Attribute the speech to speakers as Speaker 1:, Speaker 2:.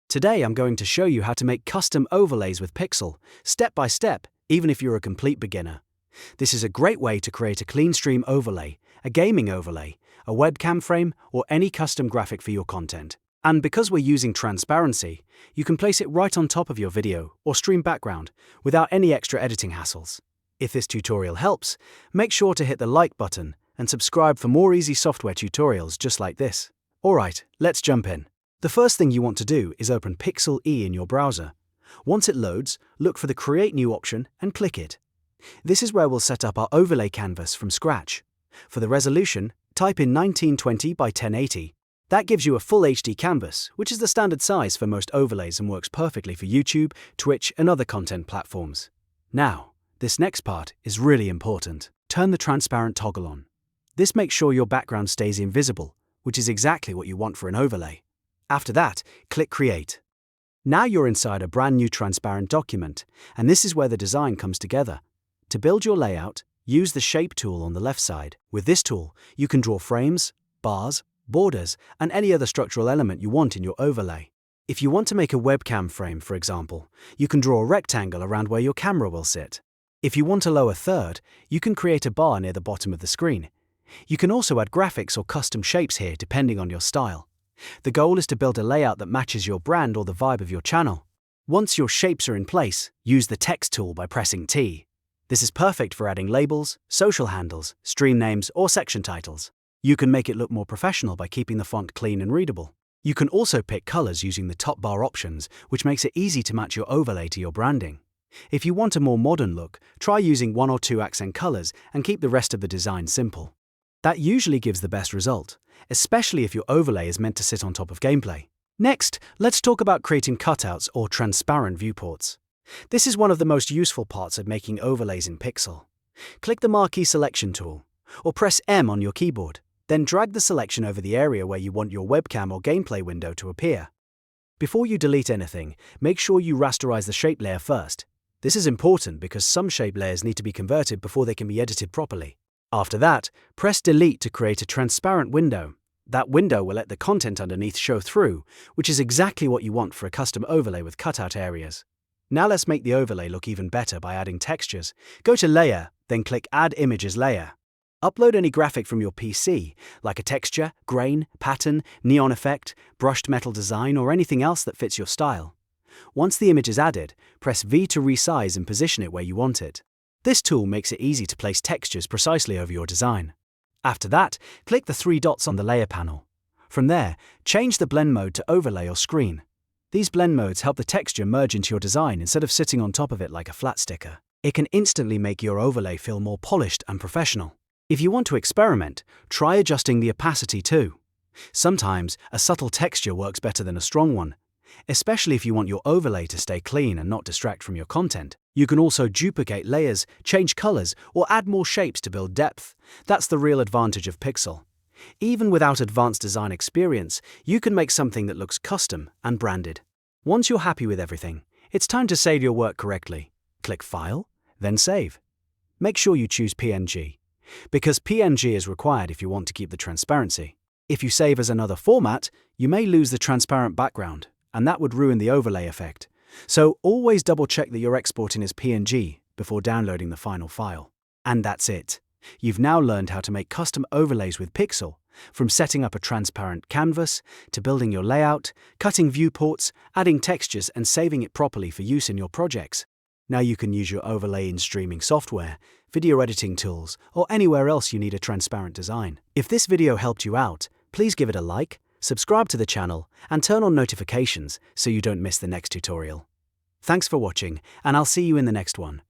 Speaker 1: Today I'm going to show you how to make custom overlays with Pixlr, step by step, even if you're a complete beginner. This is a great way to create a clean stream overlay, a gaming overlay, a webcam frame, or any custom graphic for your content. And because we're using transparency, you can place it right on top of your video or stream background without any extra editing hassles. If this tutorial helps, make sure to hit the like button and subscribe for more easy software tutorials just like this. Alright, let's jump in. The first thing you want to do is open Pixlr in your browser. Once it loads, look for the Create New option and click it. This is where we'll set up our overlay canvas from scratch. For the resolution, type in 1920 by 1080. That gives you a full HD canvas, which is the standard size for most overlays and works perfectly for YouTube, Twitch, and other content platforms. Now, this next part is really important. Turn the transparent toggle on. This makes sure your background stays invisible, which is exactly what you want for an overlay. After that, click Create. Now you're inside a brand new transparent document, and this is where the design comes together. To build your layout, use the Shape tool on the left side. With this tool, you can draw frames, bars, borders, and any other structural element you want in your overlay. If you want to make a webcam frame, for example, you can draw a rectangle around where your camera will sit. If you want a lower third, you can create a bar near the bottom of the screen. You can also add graphics or custom shapes here depending on your style. The goal is to build a layout that matches your brand or the vibe of your channel. Once your shapes are in place, use the Text tool by pressing T. This is perfect for adding labels, social handles, stream names, or section titles. You can make it look more professional by keeping the font clean and readable. You can also pick colors using the top bar options, which makes it easy to match your overlay to your branding. If you want a more modern look, try using 1 or 2 accent colors and keep the rest of the design simple. That usually gives the best result, especially if your overlay is meant to sit on top of gameplay. Next, let's talk about creating cutouts or transparent viewports. This is one of the most useful parts of making overlays in Pixlr. Click the Marquee Selection tool, or press M on your keyboard, then drag the selection over the area where you want your webcam or gameplay window to appear. Before you delete anything, make sure you rasterize the shape layer first. This is important because some shape layers need to be converted before they can be edited properly. After that, press Delete to create a transparent window. That window will let the content underneath show through, which is exactly what you want for a custom overlay with cutout areas. Now let's make the overlay look even better by adding textures. Go to Layer, then click Add Images Layer. Upload any graphic from your PC, like a texture, grain, pattern, neon effect, brushed metal design, or anything else that fits your style. Once the image is added, press V to resize and position it where you want it. This tool makes it easy to place textures precisely over your design. After that, click the 3 dots on the layer panel. From there, change the blend mode to overlay or screen. These blend modes help the texture merge into your design instead of sitting on top of it like a flat sticker. It can instantly make your overlay feel more polished and professional. If you want to experiment, try adjusting the opacity too. Sometimes, a subtle texture works better than a strong one, especially if you want your overlay to stay clean and not distract from your content. You can also duplicate layers, change colors, or add more shapes to build depth. That's the real advantage of Pixlr. Even without advanced design experience, you can make something that looks custom and branded. Once you're happy with everything, it's time to save your work correctly. Click File, then Save. Make sure you choose PNG, because PNG is required if you want to keep the transparency. If you save as another format, you may lose the transparent background, and that would ruin the overlay effect. So always double check that you're exporting as PNG before downloading the final file. And that's it. You've now learned how to make custom overlays with Pixlr, from setting up a transparent canvas, to building your layout, cutting viewports, adding textures and saving it properly for use in your projects. Now you can use your overlay in streaming software, video editing tools, or anywhere else you need a transparent design. If this video helped you out, please give it a like, subscribe to the channel, and turn on notifications so you don't miss the next tutorial. Thanks for watching, and I'll see you in the next one.